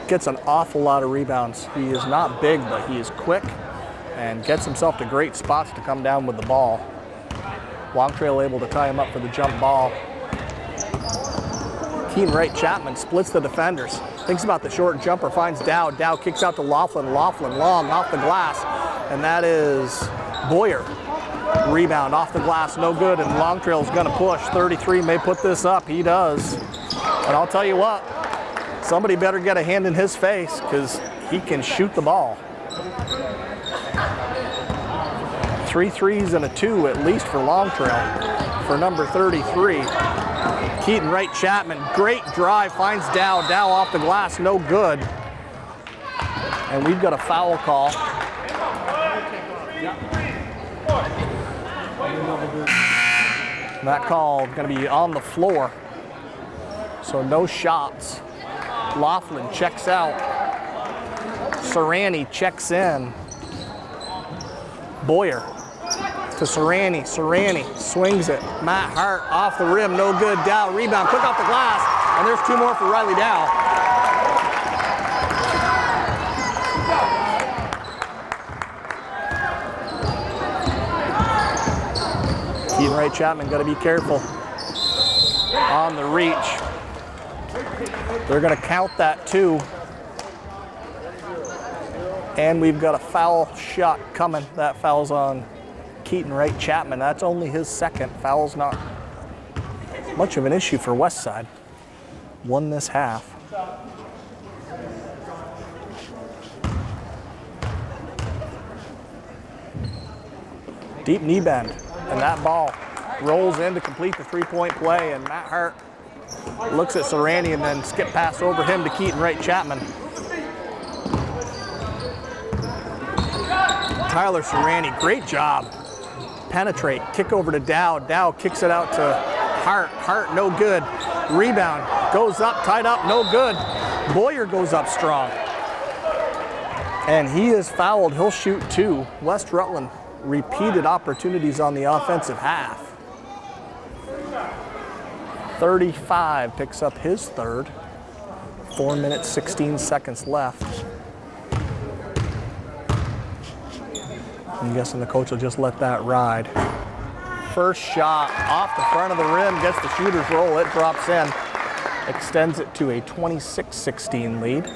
S1: Gets an awful lot of rebounds. He is not big, but he is quick and gets himself to great spots to come down with the ball. Long Trail able to tie him up for the jump ball. Keaton Wright Chapman splits the defenders. Thinks about the short jumper, finds Dow. Dow kicks out to Laughlin. Laughlin long off the glass, and that is Boyer. Rebound off the glass, no good, and Long Trail's gonna push. 33 may put this up, he does. And I'll tell you what, somebody better get a hand in his face, because he can shoot the ball. 3 threes and a 2 at least for Long Trail for number 33. Keaton Wright Chapman, great drive, finds Dow. Dow off the glass, no good. And we've got a foul call. That call going to be on the floor. So no shots. Laughlin checks out. Serrani checks in. Boyer to Serrani. Serrani swings it. Matt Hart off the rim, no good. Dow rebound, quick off the glass, and there's 2 more for Riley Dow. Keaton Wright Chapman got to be careful on the reach. They're going to count that 2. And we've got a foul shot coming. That foul's on Keaton Wright Chapman. That's only his second. Foul's not much of an issue for Westside. Won this half. Deep knee bend. And that ball rolls in to complete the 3-point play. And Matt Hart looks at Serrani and then skip pass over him to Keaton Wright Chapman. Tyler Serrani, great job. Penetrate, kick over to Dow. Dow kicks it out to Hart. Hart, no good. Rebound, goes up, tied up, no good. Boyer goes up strong. And he is fouled, he'll shoot 2. West Rutland, repeated opportunities on the offensive half. 35 picks up his third. 4 minutes, 16 seconds left. I'm guessing the coach will just let that ride. First shot off the front of the rim, gets the shooter's roll, it drops in. Extends it to a 26-16 lead.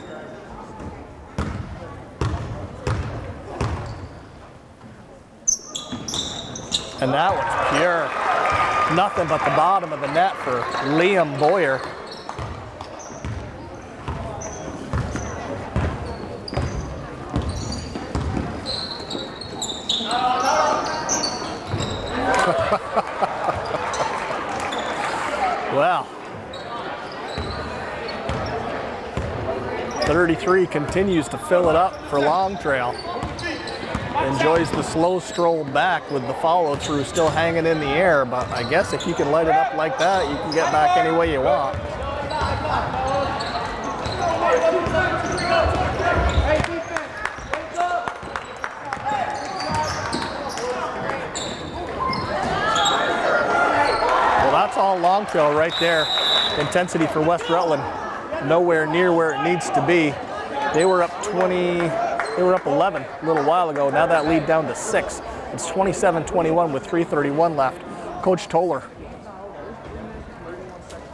S1: And that was pure. Nothing but the bottom of the net for Liam Boyer. Well, 33 continues to fill it up for Long Trail. Enjoys the slow stroll back with the follow through still hanging in the air, but I guess if you can light it up like that, you can get back any way you want. Well, that's all Long Trail right there. Intensity for West Rutland, nowhere near where it needs to be. They were up 11 a little while ago. Now that lead down to 6. It's 27-21 with 3:31 left. Coach Toller,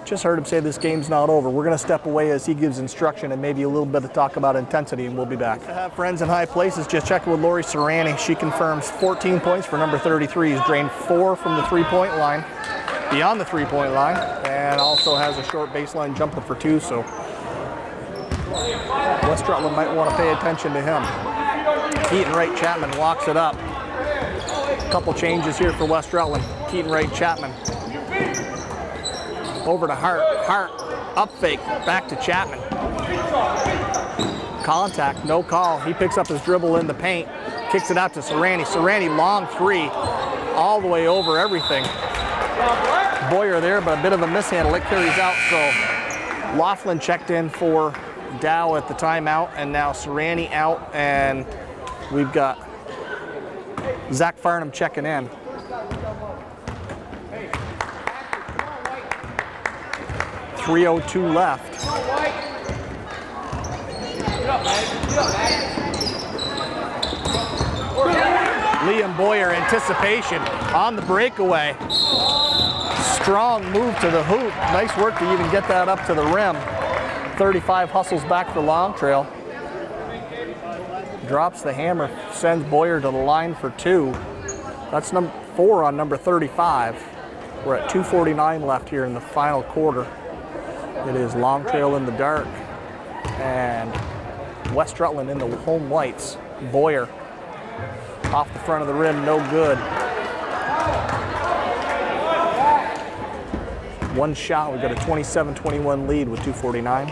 S1: just heard him say this game's not over. We're going to step away as he gives instruction and maybe a little bit of talk about intensity, and we'll be back. To have friends in high places, just checking with Lori Serrani. She confirms 14 points for number 33. He's drained 4 from the 3-point line, beyond the 3-point line, and also has a short baseline jumper for 2, so West Rutland might want to pay attention to him. Keaton Wright Chapman walks it up. Couple changes here for West Rutland. Keaton Wright Chapman over to Hart. Hart, up fake, back to Chapman. Contact, no call. He picks up his dribble in the paint, kicks it out to Serrani. Serrani, long 3, all the way over everything. Boyer there, but a bit of a mishandle. It carries out, so Laughlin checked in for Dow at the timeout, and now Serrani out, and we've got Zach Farnham checking in. .302 left. Liam Boyer, anticipation on the breakaway. Strong move to the hoop. Nice work to even get that up to the rim. 35 hustles back for Long Trail. Drops the hammer, sends Boyer to the line for 2. That's number 4 on number 35. We're at 2:49 left here in the final quarter. It is Long Trail in the dark, and West Rutland in the home whites. Boyer off the front of the rim, no good. One shot, we've got a 27-21 lead with 2:49.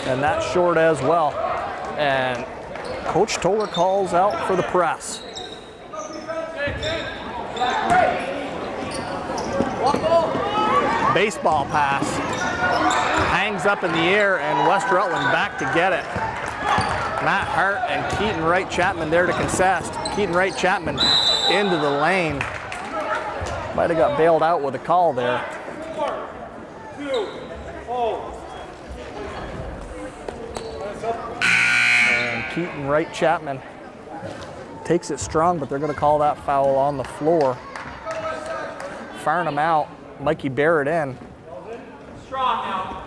S1: And that's short as well. And Coach Toller calls out for the press. Baseball pass. Hangs up in the air, and West Rutland back to get it. Matt Hart and Keaton Wright Chapman there to contest. Keaton Wright Chapman into the lane. Might have got bailed out with a call there. And Keaton Wright Chapman takes it strong, but they're going to call that foul on the floor. Farnham out. Mikey Barrett in.
S2: Strong now.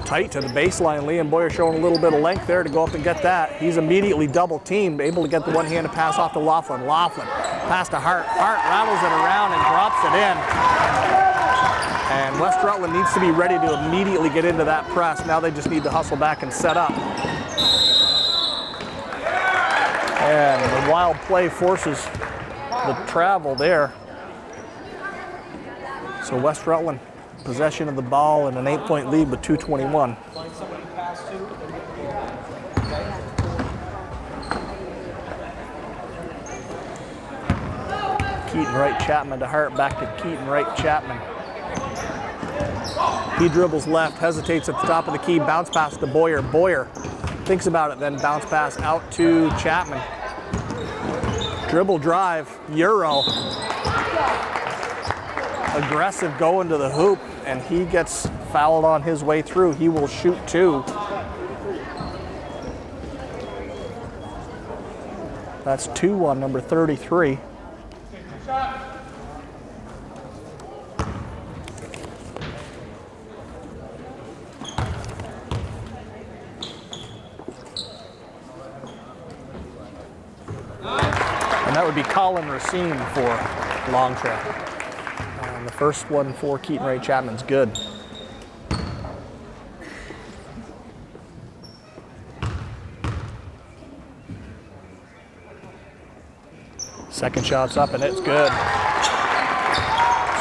S1: Tight to the baseline. Liam Boyer showing a little bit of length there to go up and get that. He's immediately double teamed, able to get the one-handed pass off to Laughlin. Laughlin, pass to Hart. Hart rattles it around and drops it in. And West Rutland needs to be ready to immediately get into that press. Now they just need to hustle back and set up. And the wild play forces the travel there. So West Rutland, possession of the ball and an 8-point lead with 2:21. Keaton Wright Chapman to Hart, back to Keaton Wright Chapman. He dribbles left, hesitates at the top of the key, bounce pass to Boyer. Boyer thinks about it, then bounce pass out to Chapman. Dribble drive, Euro. Aggressive going to the hoop, and he gets fouled on his way through. He will shoot two. That's 2 on number 33. And that would be Colin Racine for Long Trail. And the first one for Keaton Wright Chapman's good. Second shot's up and it's good.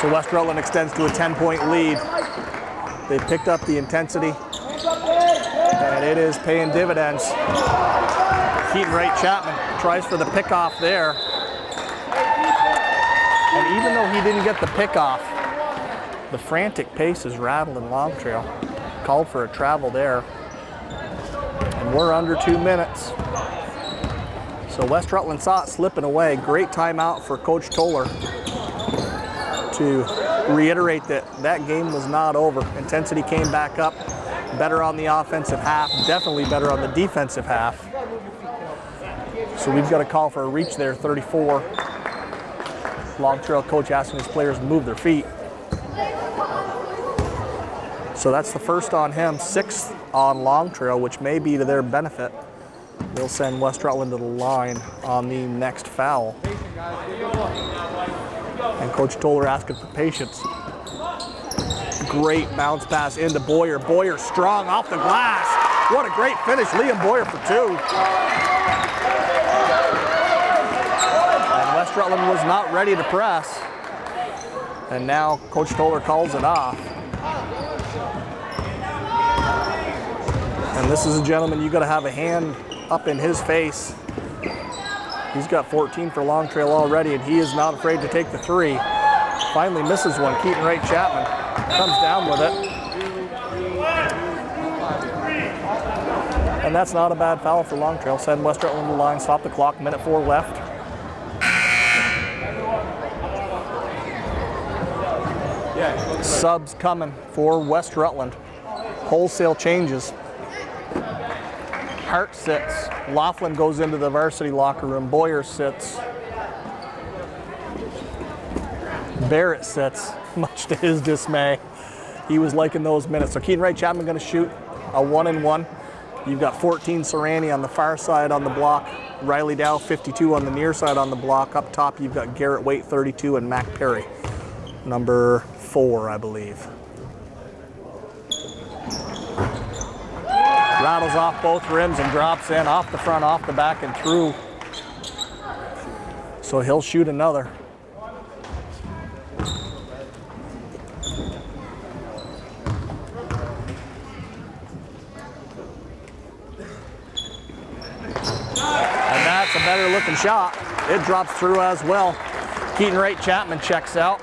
S1: So West Rutland extends to a 10-point lead. They've picked up the intensity and it is paying dividends. Keaton Wright Chapman tries for the pickoff there. And even though he didn't get the pickoff, the frantic pace is rattling Long Trail. Called for a travel there. And we're under 2 minutes. So West Rutland saw it slipping away. Great timeout for Coach Toller to reiterate that that game was not over. Intensity came back up. Better on the offensive half, definitely better on the defensive half. So we've got a call for a reach there, 34. Long Trail coach asking his players to move their feet. So that's the first on him, 6th on Long Trail, which may be to their benefit. They'll send West Rutland to the line on the next foul. And Coach Toller asking for patience. Great bounce pass into Boyer. Boyer strong off the glass. What a great finish, Liam Boyer for 2. And West Rutland was not ready to press. And now Coach Toller calls it off. And this is a gentleman you got to have a hand up in his face. He's got 14 for Long Trail already, and he is not afraid to take the 3. Finally misses one. Keaton Wright Chapman comes down with it. And that's not a bad foul for Long Trail. Send West Rutland to the line, stop the clock, minute 4 left. Subs coming for West Rutland. Wholesale changes. Hart sits. Laughlin goes into the varsity locker room. Boyer sits. Barrett sits, much to his dismay. He was liking those minutes. So Keaton Wright Chapman going to shoot a 1-and-1. You've got 14 Serrani on the far side on the block. Riley Dow, 52 on the near side on the block. Up top, you've got Garrett Waite, 32, and Mac Perry, number 4, I believe. Rattles off both rims and drops in off the front, off the back, and through. So he'll shoot another. And that's a better looking shot. It drops through as well. Keaton Wright Chapman checks out.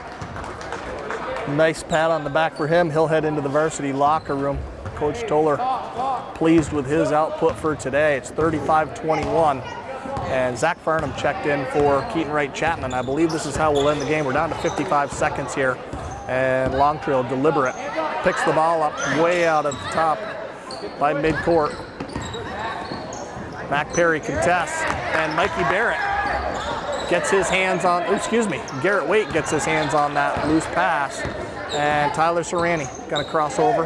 S1: Nice pat on the back for him. He'll head into the varsity locker room. Coach Toller pleased with his output for today. It's 35-21. And Zach Farnham checked in for Keaton Wright Chapman. I believe this is how we'll end the game. We're down to 55 seconds here. And Long Trail deliberate. Picks the ball up way out at the top by midcourt. Mac Perry contests, and Mikey Barrett gets his hands on, Garrett Waite gets his hands on that loose pass. And Tyler Serrani gonna cross over.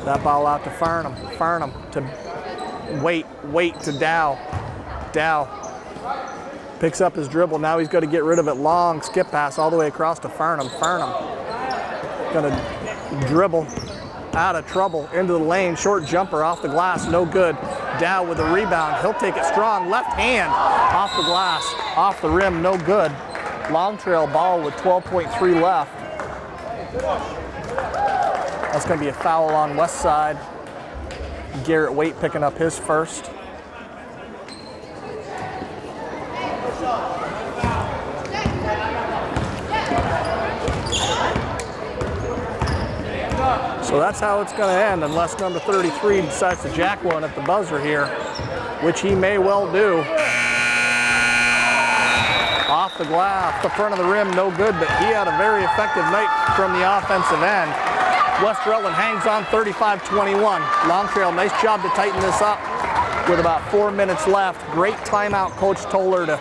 S1: That ball out to Farnham. Farnham to Waite to Dow. Dow picks up his dribble. Now he's got to get rid of it. Long skip pass all the way across to Farnham. Farnham gonna dribble out of trouble into the lane. Short jumper off the glass, no good. Dow with a rebound. He'll take it strong. Left hand off the glass, off the rim, no good. Long Trail ball with 12.3 left. That's going to be a foul on west side. Garrett Waite picking up his first. So that's how it's going to end, unless number 33 decides to jack one at the buzzer here, which he may well do. Off the glass, the front of the rim, no good, but he had a very effective night from the offensive end. West Rutland hangs on 35-21. Long Trail, nice job to tighten this up with about 4 minutes left. Great timeout, Coach Toller, to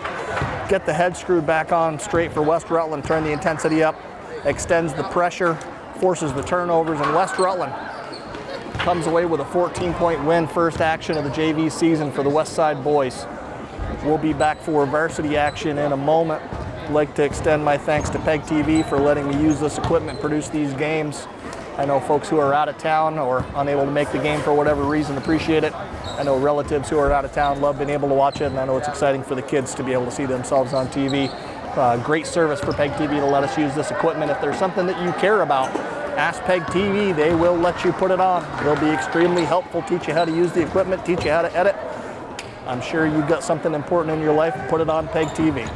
S1: get the head screwed back on straight for West Rutland, turn the intensity up, extends the pressure, forces the turnovers, and West Rutland comes away with a 14-point win, first action of the JV season for the West Side boys. We'll be back for varsity action in a moment. I'd like to extend my thanks to PEGTV for letting me use this equipment, produce these games. I know folks who are out of town or unable to make the game for whatever reason appreciate it. I know relatives who are out of town love being able to watch it, and I know it's exciting for the kids to be able to see themselves on TV. Great service for PEGTV to let us use this equipment. If there's something that you care about, ask PEGTV. They will let you put it on. They'll be extremely helpful, teach you how to use the equipment, teach you how to edit. I'm sure you've got something important in your life, put it on PEGTV.